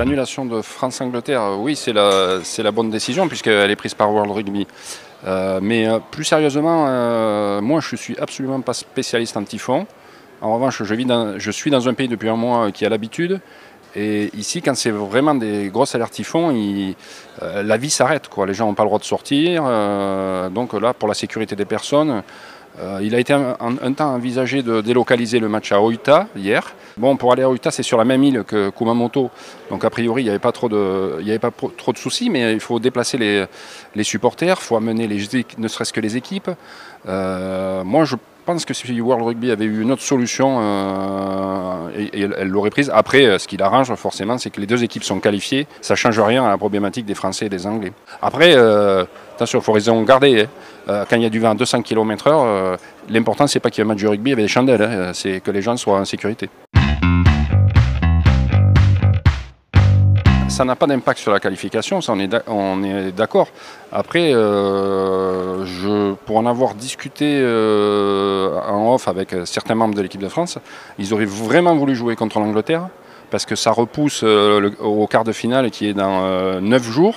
L'annulation de France-Angleterre, oui, c'est la bonne décision puisqu'elle est prise par World Rugby. Mais plus sérieusement, moi je suis absolument pas spécialiste en typhon. En revanche, je suis dans un pays depuis un mois qui a l'habitude. Et ici, quand c'est vraiment des grosses alertes typhon, la vie s'arrête, quoi. Les gens n'ont pas le droit de sortir. Donc là, pour la sécurité des personnes, il a été un temps envisagé de délocaliser le match à Oita hier. Bon, pour aller à Oita, c'est sur la même île que Kumamoto. Donc a priori, il n'y avait pas trop de soucis, mais il faut déplacer les supporters, il faut amener ne serait-ce que les équipes. Moi, je pense que si World Rugby avait eu une autre solution, elle l'aurait prise. Après, ce qui l'arrange forcément, c'est que les deux équipes sont qualifiées. Ça ne change rien à la problématique des Français et des Anglais. Après, attention, il faut raison garder. Quand il y a du vent à 200 km/h, l'important, c'est pas qu'il y ait un match de rugby avec des chandelles. C'est que les gens soient en sécurité. Ça n'a pas d'impact sur la qualification, ça on est d'accord. Après, pour en avoir discuté en off avec certains membres de l'équipe de France, ils auraient vraiment voulu jouer contre l'Angleterre parce que ça repousse au quart de finale qui est dans 9 jours.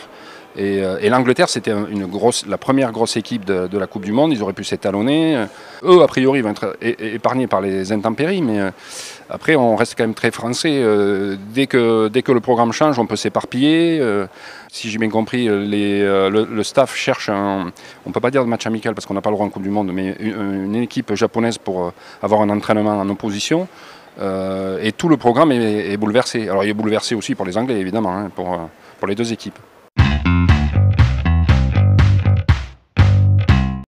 Et l'Angleterre, c'était la première grosse équipe de la Coupe du Monde. Ils auraient pu s'étalonner. Eux, a priori, vont être épargnés par les intempéries. Mais après, on reste quand même très français. Dès que le programme change, on peut s'éparpiller. Si j'ai bien compris, le staff cherche on ne peut pas dire de match amical parce qu'on n'a pas le droit en Coupe du Monde, mais une équipe japonaise pour avoir un entraînement en opposition. Et tout le programme est bouleversé. Alors il est bouleversé aussi pour les Anglais, évidemment, pour les deux équipes.